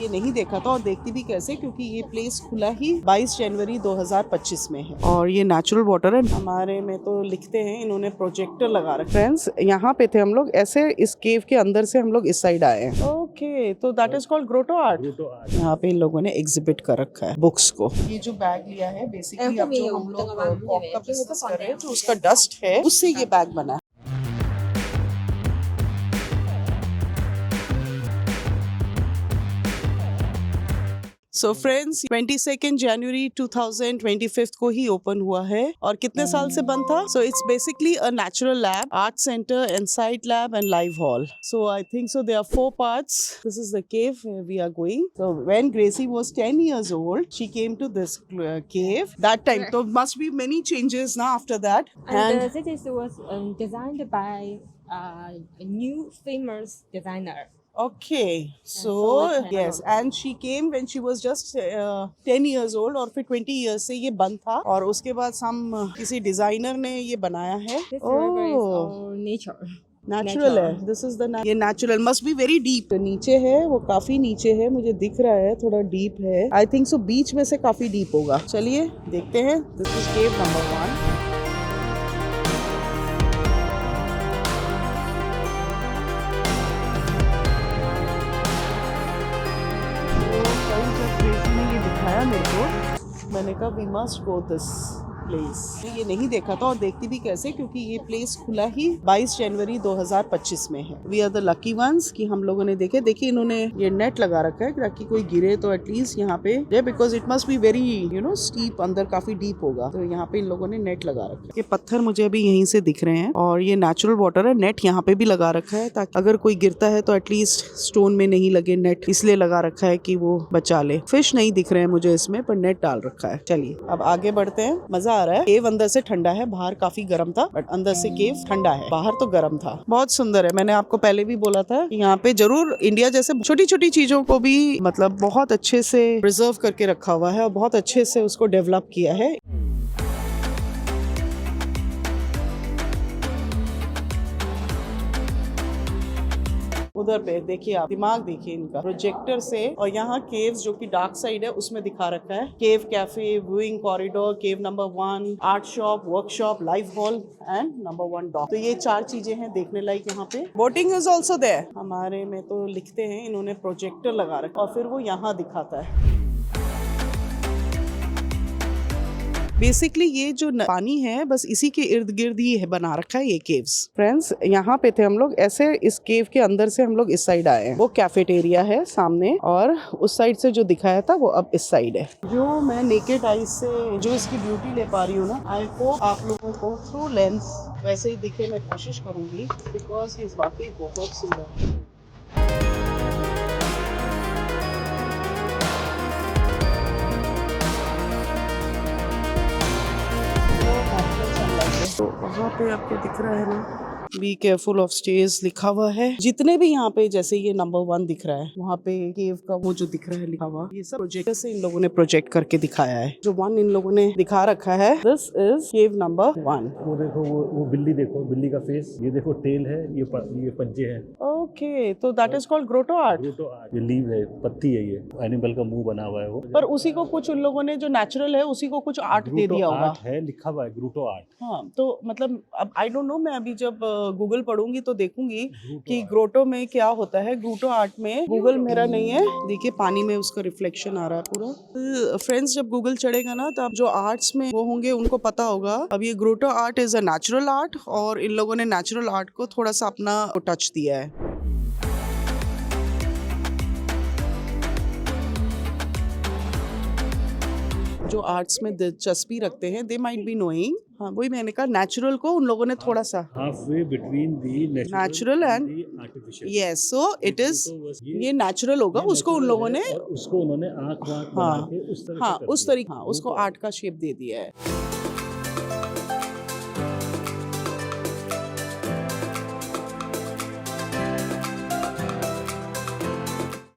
ये नहीं देखा था और देखती भी कैसे, क्योंकि ये प्लेस खुला ही 22 जनवरी 2025 में है। और ये नेचुरल वाटर है। हमारे में तो लिखते हैं, इन्होंने प्रोजेक्टर लगा रखा है। फ्रेंड्स, यहाँ पे थे हम लोग, ऐसे इस केव के अंदर से हम लोग इस साइड आए हैं। ओके, तो that is called grotto art. यहाँ पे इन लोगों ने एग्जिबिट कर रखा है बुक्स को। ये जो बैग लिया है बेसिकली, अब जो हम लोग कॉक का बिजनेस कर रहे हैं, तो उसका डस्ट है, उससे ये बैग बना है। सो फ्रेंड्स, 22 जनवरी 2025 को ही ओपन हुआ है और कितने साल से बंद था? So it's basically a natural lab, art centre, insight lab and live hall. So I think so there are 4 parts. This is the cave where we are going. So when Gracie was 10 years old, she came to this cave. That time, so must be many changes now after that. And the city was designed by a new famous designer. Okay, so yes, and she came when she was just 10 years old और फिर 20 years से ये बंद था और उसके बाद किसी डिजाइनर ने ये बनाया है। This river is all nature. Natural है, दिस इज द ये natural must be very deep. नीचे है, वो काफी नीचे है, मुझे दिख रहा है थोड़ा डीप है। आई थिंक सो बीच में से काफी डीप होगा। चलिए देखते हैं। This is cave number 1। मेरे को, मैंने कहा we must go this place. ये नहीं देखा था और देखती भी कैसे, क्योंकि ये प्लेस खुला ही 22 जनवरी 2025 में है। We are the lucky ones कि हम लोगों ने देखे। देखिए इन्होंने ये नेट लगा रखा है ताकि कोई गिरे तो एटलीस्ट यहाँ पे, because it must be very steep, अंदर काफी डीप होगा, तो यहाँ पे इन लोगों ने नेट लगा रखा है। ये पत्थर मुझे अभी यहीं से दिख रहे हैं और ये नेचुरल वाटर है। नेट यहाँ पे भी लगा रखा है ताकि अगर कोई गिरता है तो एटलीस्ट स्टोन में नहीं लगे। नेट इसलिए लगा रखा है कि वो बचा ले। फिश नहीं दिख रहे हैं मुझे इसमें, पर नेट डाल रखा है। चलिए अब आगे बढ़ते हैं। मजा आ रहा है। केव अंदर से ठंडा है, बाहर काफी गर्म था, बट अंदर से केव ठंडा है, बाहर तो गर्म था। बहुत सुंदर है। मैंने आपको पहले भी बोला था कि यहाँ पे जरूर इंडिया जैसे छोटी छोटी चीजों को भी मतलब बहुत अच्छे से प्रिजर्व करके रखा हुआ है और बहुत अच्छे से उसको डेवलप किया है। उधर पे देखिए आप, दिमाग देखिए इनका, प्रोजेक्टर से। और यहाँ केव्स जो कि डार्क साइड है उसमें दिखा रखा है। Cave cafe, viewing corridor, cave number 1, art shop, workshop, live hall and number 1 dock. तो ये 4 चीजें हैं देखने लायक यहाँ पे। Boating is also there. हमारे में तो लिखते हैं, इन्होंने प्रोजेक्टर लगा रखा और फिर वो यहाँ दिखाता है। बेसिकली ये जो पानी है बस इसी के इर्द गिर्द ही है बना रखा है ये केव्स। फ्रेंड्स, यहाँ पे थे हम लोग, ऐसे इस केव के अंदर से हम लोग इस साइड आए हैं। वो कैफेटेरिया है सामने और उस साइड से जो दिखाया था वो अब इस साइड है। जो मैं नेकेड आईज से जो इसकी ब्यूटी ले पा रही हूँ ना, आई होप आप लोगों को थ्रू लेंस वैसे ही दिखे। मैं कोशिश करूंगी बिकॉज ये वाकई बहुत सुंदर है। तो वहाँ पे आपको दिख रहा है ना, बी केयरफुल ऑफ स्टेज लिखा हुआ है। जितने भी यहाँ पे, जैसे ये नंबर 1 दिख रहा है, वहाँ पे केव का वो जो दिख रहा है लिखा हुआ, ये सब प्रोजेक्टर से इन लोगों ने प्रोजेक्ट करके दिखाया है। जो 1 इन लोगों ने दिखा रखा है, दिस इज केव नंबर 1। वो देखो, वो बिल्ली देखो, बिल्ली का फेस, ये देखो टेल है, ये पंजे है। ओके, तो that is called grotto art. Grotto art, ये लीव है, पत्ती है, ये एनिमल का मुंह बना हुआ है वो। पर उसी को कुछ उन लोगों ने जो नेचुरल है उसी को कुछ आर्ट दे दिया होगा। आर्ट है, लिखा हुआ है ग्रोटो आर्ट। हाँ, तो मतलब अब आई डोंट नो, मैं अभी जब गूगल पढ़ूंगी तो देखूंगी कि ग्रोटो में क्या होता है। ग्रोटो आर्ट में गूगल मेरा नहीं है, देखिए पानी में उसका रिफ्लेक्शन आ रहा है पूरा। फ्रेंड्स, जब गूगल चढ़ेगा ना तो अब जो आर्ट्स में वो होंगे उनको पता होगा। अब ये grotto art is a natural art और इन लोगों ने नेचुरल आर्ट को थोड़ा सा अपना टच दिया है। जो आर्ट्स में दिलचस्पी रखते हैं, दे माइट बी नोइंग। हाँ, वही मैंने कहा, नेचुरल को उन लोगों ने थोड़ा सा halfway between the natural and artificial. Yes, so it is, ये नेचुरल होगा, उसको उन लोगों ने, उसको उन्होंने आँख वाँख बना के उस तरह, हाँ उस तरीके, हाँ उसको आर्ट का शेप दे दिया है।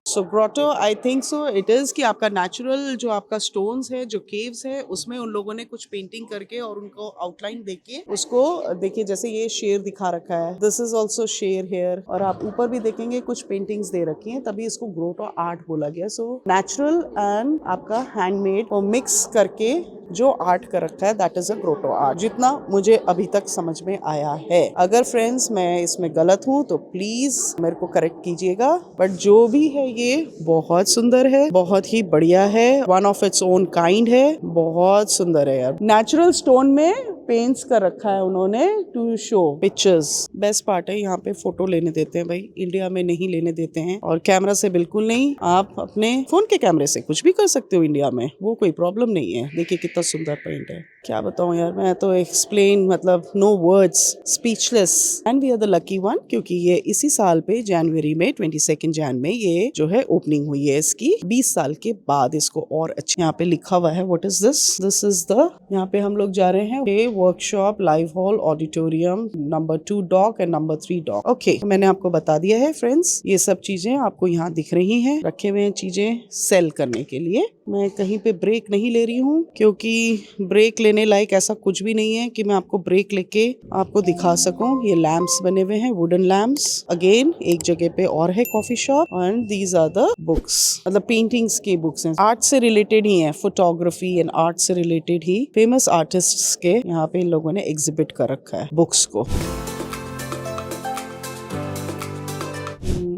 So so grotto I think so it is कि आपका नेचुरल जो आपका स्टोन्स है, जो केव्स है, उसमें उन लोगों ने कुछ पेंटिंग करके और उनको आउटलाइन देके उसको देखिए, जैसे ये शेर दिखा रखा है, दिस इज ऑल्सो शेर हेयर, और आप ऊपर भी देखेंगे कुछ पेंटिंग्स दे रखी हैं, तभी इसको ग्रोटो आर्ट बोला गया। सो नेचुरल एंड आपका हैंडमेड और मिक्स करके जो आर्ट कर रखा है, that is a grotto art, जितना मुझे अभी तक समझ में आया है। अगर फ्रेंड्स मैं इसमें गलत हूँ तो प्लीज मेरे को करेक्ट कीजिएगा, बट जो भी है ये बहुत सुंदर है, बहुत ही बढ़िया है, one of its own kind है, बहुत सुंदर है यार। नेचुरल स्टोन में पेंट्स कर रखा है उन्होंने to show pictures. Best part है यहाँ पे फोटो लेने देते हैं भाई, इंडिया में नहीं लेने देते हैं, और कैमरा से बिल्कुल नहीं, आप अपने फोन के कैमरे से कुछ भी कर सकते हो इंडिया में, वो कोई प्रॉब्लम नहीं है। देखिए कितना सुंदर पेंट है, क्या बताऊं यार, मैं तो एक्सप्लेन मतलब no words, speechless. And we are the lucky one, क्योंकि ये इसी साल पे जनवरी में 22 जन में ये जो है ओपनिंग हुई है इसकी, 20 साल के बाद इसको और अच्छे। यहाँ पे लिखा हुआ है what is this, this is the, यहाँ पे हम लोग जा रहे हैं workshop, live hall, auditorium, number 2 dock and number 3 dock. Okay, मैंने आपको बता दिया है फ्रेंड्स, ये सब चीजें आपको यहाँ दिख रही हैं, रखे हुए हैं चीजें सेल करने के लिए। मैं कहीं पे ब्रेक नहीं ले रही हूँ, क्योंकि ब्रेक लेने लायक ऐसा कुछ भी नहीं है कि मैं आपको ब्रेक लेके आपको दिखा सकूं। ये लैम्प्स बने हुए हैं, वुडन लैम्प्स। अगेन एक जगह पे और है coffee shop, and these are the books, मतलब पेंटिंग्स की बुक्स हैं, आर्ट से रिलेटेड ही है, फोटोग्राफी एंड आर्ट से रिलेटेड ही फेमस आर्टिस्ट्स के यहाँ पे इन लोगों ने एग्जिबिट कर रखा है बुक्स को।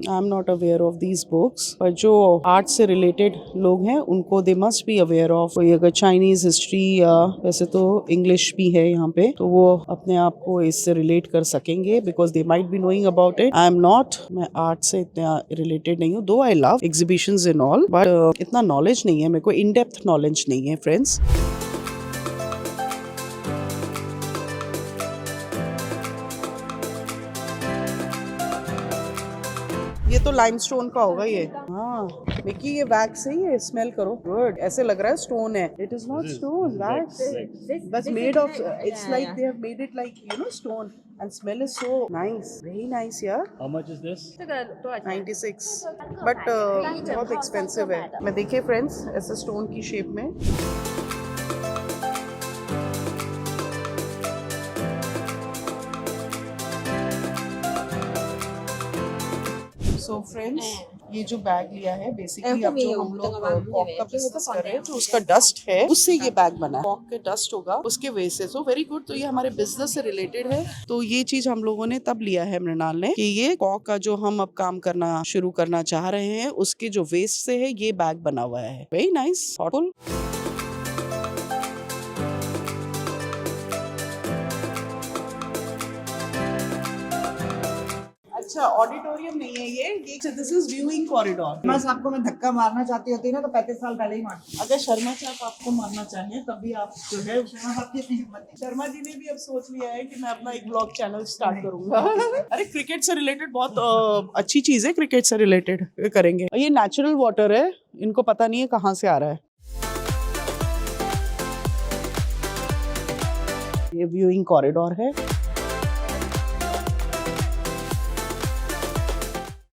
I am not aware of these books, पर जो आर्ट से रिलेटेड लोग हैं उनको they must be aware of. कोई अगर चाइनीज हिस्ट्री या वैसे तो इंग्लिश भी है यहाँ पे, तो वो अपने आप को इससे रिलेट कर सकेंगे, because they might be knowing about it. I am not, मैं आर्ट से इतना रिलेटेड नहीं हूँ, दो I love exhibitions and all, but इतना नॉलेज नहीं है मेरे को, इन डेप्थ नॉलेज नहीं है फ्रेंड्स। ये तो लाइमस्टोन का होगा ये। हाँ विकी, ये वैक्स है, ये स्मेल करो, गुड, ऐसे लग रहा है स्टोन है। It is not stone, wax, बस made of, it's like they have made it like you know stone, and smell is so nice, very nice यार। How much is this? 96, but बहुत expensive है। मैं देखिए friends, ऐसे stone की shape में, so friends ये जो बैग लिया है बेसिकली, अब जो हम लोग कॉक का बिजनेस कर रहे हैं तो उसका डस्ट है, उससे ये बैग बना है, कॉक के डस्ट होगा उसके वजह से। सो वेरी गुड, तो ये हमारे बिजनेस से रिलेटेड है। तो ये चीज हम लोगों ने तब लिया है मृणाल ने, कि ये कॉक का जो हम अब काम करना शुरू करना चाह रहे हैं, उसके जो वेस्ट से है ये बैग बना हुआ है। Very nice, thoughtful. अच्छा, ऑडिटोरियम नहीं है ये दिस इज व्यूइंग कॉरिडोर। बस आपको मैं धक्का मारना चाहती होती ना तो 35 साल पहले ही मारती। अगर शर्मा साहब आपको मारना चाहें तब भी आप जो है, शर्मा जी ने भी अब सोच लिया है कि मैं अपना एक ब्लॉग चैनल स्टार्ट करूंगा। अरे क्रिकेट से रिलेटेड बहुत अच्छी चीज है, क्रिकेट से रिलेटेड करेंगे। ये नेचुरल वाटर है, इनको पता नहीं है कहाँ से आ रहा है। ये व्यूइंग कॉरिडोर है,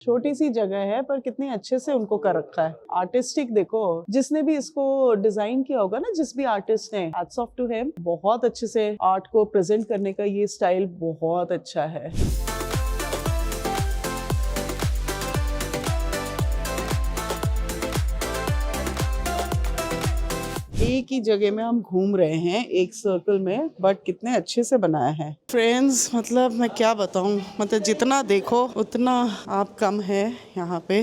छोटी सी जगह है पर कितने अच्छे से उनको कर रखा है। आर्टिस्टिक देखो, जिसने भी इसको डिजाइन किया होगा ना, जिस भी आर्टिस्ट ने, हैट्स ऑफ टू हिम, बहुत अच्छे से आर्ट को प्रेजेंट करने का ये स्टाइल बहुत अच्छा है। एक ही जगह में हम घूम रहे हैं, एक सर्कल में, बट कितने अच्छे से बनाया है फ्रेंड्स। मतलब मैं क्या बताऊं, मतलब जितना देखो उतना आप कम है यहाँ पे।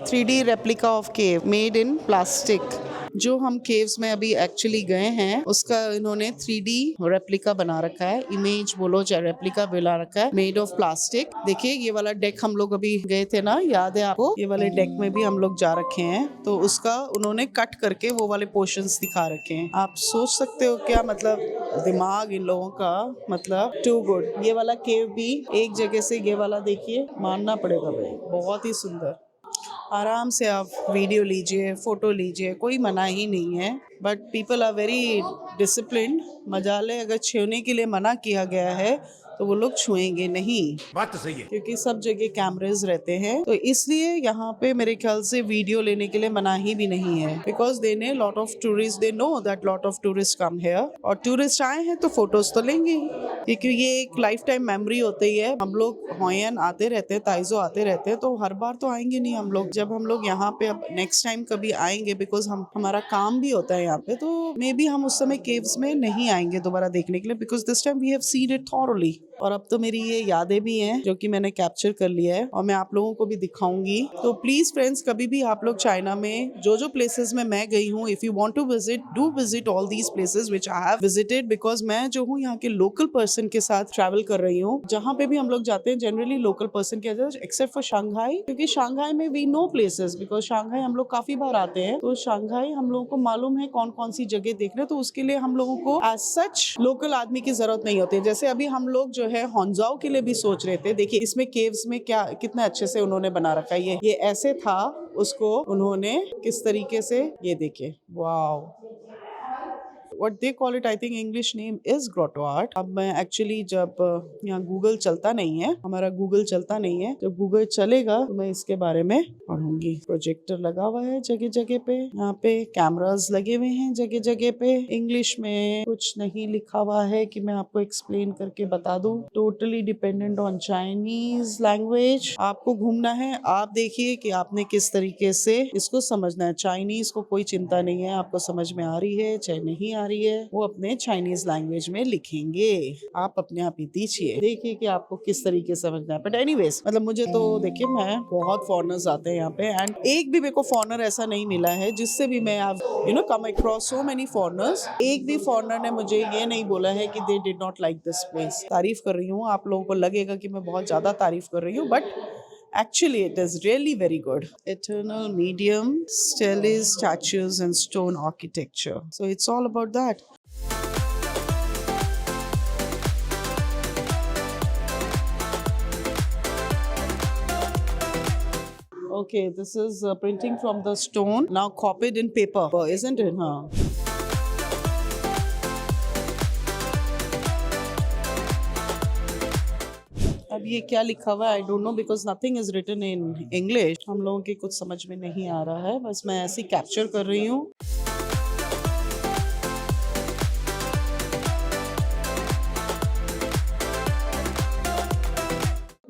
3D replica of cave made in plastic. जो हम केव्स में अभी एक्चुअली गए हैं उसका इन्होंने 3D रेप्लिका बना रखा है, इमेज बोलो चाहे रेप्लिका बना रखा है, मेड ऑफ प्लास्टिक। देखिए ये वाला डेक हम लोग अभी गए थे ना, याद है आपको? ये वाले डेक में भी हम लोग जा रखे हैं, तो उसका उन्होंने कट करके वो वाले पोर्शंस दिखा रखे हैं। आप सोच सकते हो क्या मतलब दिमाग इन लोगों का, मतलब टू गुड। ये वाला केव भी एक जगह से, ये वाला देखिए, मानना पड़ेगा भाई, बहुत ही सुंदर। आराम से आप वीडियो लीजिए, फोटो लीजिए, कोई मना ही नहीं है। But people are very disciplined. मजाले अगर छूने के लिए मना किया गया है तो वो लोग छुएंगे नहीं। बात तो सही है। क्योंकि सब जगह कैमरेज रहते हैं, तो इसलिए यहाँ पे मेरे ख्याल से वीडियो लेने के लिए मनाही भी नहीं है। बिकॉज दे ने lot of tourist, they know that lot of tourist come here, और टूरिस्ट आए हैं तो फोटोज तो लेंगे ही, क्योंकि ये एक लाइफ टाइम मेमोरी होती है। हम लोग हॉयन आते रहते हैं, ताइजो आते रहते हैं, तो हर बार तो आएंगे नहीं हम लोग। जब हम लोग यहाँ पे अब नेक्स्ट टाइम कभी आएंगे, बिकॉज हमारा काम भी होता है यहाँ पे, तो मे बी हम उस समय केव्स में नहीं आएंगे दोबारा देखने के लिए, because this time we have seen it thoroughly. और अब तो मेरी ये यादें भी हैं जो कि मैंने कैप्चर कर लिया है, और मैं आप लोगों को भी दिखाऊंगी। तो प्लीज फ्रेंड्स, कभी भी आप लोग चाइना में जो प्लेसेस में मैं गई हूँ, if you want to visit, do visit all these places which I have visited, because मैं जो हूँ यहाँ के लोकल पर्सन के साथ ट्रैवल कर रही हूँ। जहाँ पे भी हम लोग जाते हैं जनरली लोकल पर्सन के साथ, एक्सेप्ट फॉर शंघाई, क्योंकि शंघाई में we know places, because Shanghai हम लोग काफी बार आते हैं, तो शंघाई हम लोगों को मालूम है कौन कौन सी जगह देखना है, तो उसके लिए हम लोगों को एज सच लोकल आदमी की जरूरत नहीं होती है। जैसे अभी हम लोग जो है हॉन्जाओ के लिए भी सोच रहे थे। देखिए इसमें केव्स में क्या कितना अच्छे से उन्होंने बना रखा है। ये ऐसे था, उसको उन्होंने किस तरीके से, ये देखिए, wow, what they call it, I think English name is grotto art। अब मैं एक्चुअली जब यहाँ गूगल चलता नहीं है, हमारा गूगल चलता नहीं है, जब गूगल चलेगा तो मैं इसके बारे में पढ़ूंगी। प्रोजेक्टर लगा हुआ है जगह जगह पे, यहाँ पे कैमरास लगे हुए हैं जगह जगह पे। इंग्लिश में कुछ नहीं लिखा हुआ है कि मैं आपको एक्सप्लेन करके बता दूं। Totally dependent on Chinese language. आपको घूमना है, आप देखिए कि आपने किस तरीके से इसको समझना है। चाइनीज को कोई चिंता नहीं है, आपको समझ में आ रही है चाहे नहीं आ रही है, वो अपने चाइनीज लैंग्वेज में लिखेंगे। आप अपने आप ही दीजिए, देखिए कि आपको किस तरीके से समझना है। बट एनीवेज, मतलब मुझे तो देखिए, मैं बहुत फॉरनर्स आते हैं यहाँ पे, एंड एक भी मेरे को फॉरनर ऐसा नहीं मिला है जिससे भी मैं come across so many foreigners, एक भी फॉरनर ने मुझे ये नहीं बोला है कि they did not like this place. तारीफ कर रही हूँ, आप लोगों को लगेगा कि मैं बहुत ज्यादा तारीफ कर रही हूँ, but actually it is really very good. Eternal medium steles, statues and stone architecture, so it's all about that. Okay, this is printing from the stone, now copied in paper, isn't it? अब ये क्या लिखा हुआ है, I don't know, because nothing is written in English. हम लोगों के कुछ समझ में नहीं आ रहा है, बस मैं ऐसे ही कैप्चर कर रही हूँ।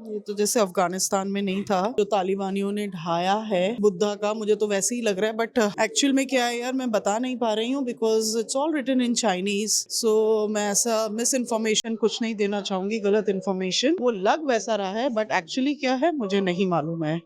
ये तो जैसे अफगानिस्तान में नहीं था जो तालिबानियों ने ढाया है बुद्धा का, मुझे तो वैसे ही लग रहा है। बट एक्चुअल में क्या है यार, मैं बता नहीं पा रही हूँ, because it's all written in Chinese. So मैं ऐसा मिस इन्फॉर्मेशन कुछ नहीं देना चाहूंगी, गलत इन्फॉर्मेशन। वो लग वैसा रहा है, बट एक्चुअली क्या है मुझे नहीं मालूम है।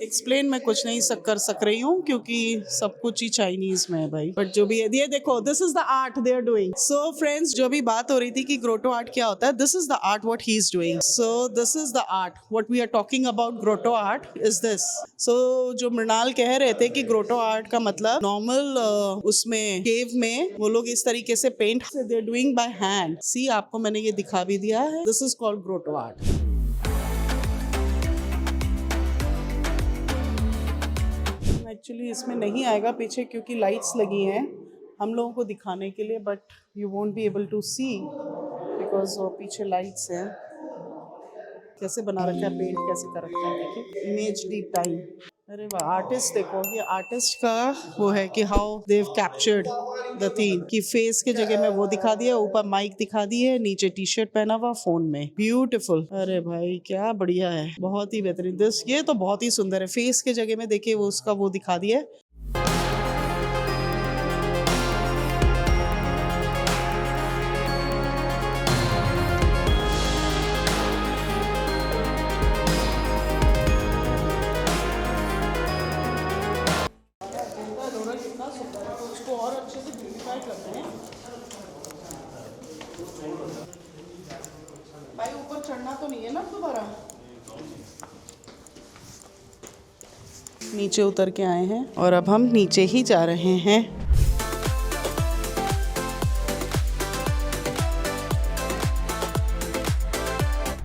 एक्सप्लेन मैं कुछ नहीं कर सक रही हूँ, क्योंकि सब कुछ ही चाइनीज में है भाई। बट जो भी है, ये देखो, this is the art they are doing. So friends, जो भी बात हो रही थी कि ग्रोटो आर्ट क्या होता है, this is the art what he is doing. So this is the art what we are talking about. Grotto art is this. So जो मृणाल कह रहे थे कि ग्रोटो आर्ट का मतलब नॉर्मल उसमें केव में वो लोग इस तरीके से paint they are doing by hand. See, आपको मैंने ये दिखा भी दिया है, this is called grotto art. Actually इसमें नहीं आएगा पीछे, क्योंकि लाइट्स लगी हैं हम लोगों को दिखाने के लिए, but you won't be able to see because पीछे लाइट्स हैं। कैसे बना रखा है, पेंट कैसे कर रखा है, देखिए, इमेज डीप टाइम। अरे वाह, आर्टिस्ट देखो, ये आर्टिस्ट का वो है कि how they've captured the theme, कि फेस के जगह में वो दिखा दिया, ऊपर माइक दिखा दी है, नीचे टी शर्ट पहना हुआ, फोन में। ब्यूटीफुल। अरे भाई क्या बढ़िया है, बहुत ही बेहतरीन। दिस, ये तो बहुत ही सुंदर है। फेस के जगह में देखिए वो उसका वो दिखा दिया है। और अच्छे से ब्यूटिफाई करते नीचे उतर के आए हैं और अब हम नीचे ही जा रहे हैं।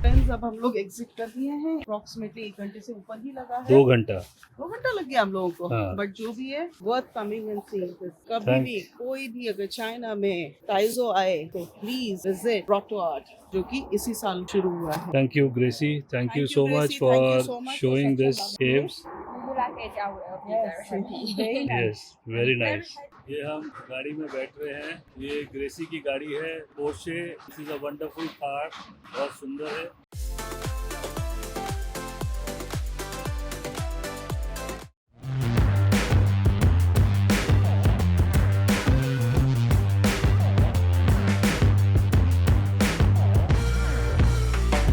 फ्रेंड्स, अब हम लोग एग्जिट कर दिए हैं। अप्रॉक्सीमेटली 1 घंटे से ऊपर ही लगा है। 2 घंटा 2 घंटा लग गया हम लोगों को। हाँ। बट जो भी है worth coming and seeing this. कभी Thank- भी कोई भी अगर चाइना में ताइजो आए तो प्लीज विजिट रॉटो आर्ट, जो कि इसी साल शुरू हुआ है। Thank you Gracie, thank you so much Gracie. Thank you for so much for showing such a this lovely caves. If you like it, I will be very happy. Very nice. Yes, very nice. ये हम गाड़ी में बैठ रहे हैं। ये ग्रेसी की गाड़ी है, Porsche. This is a wonderful car, बहुत सुंदर है।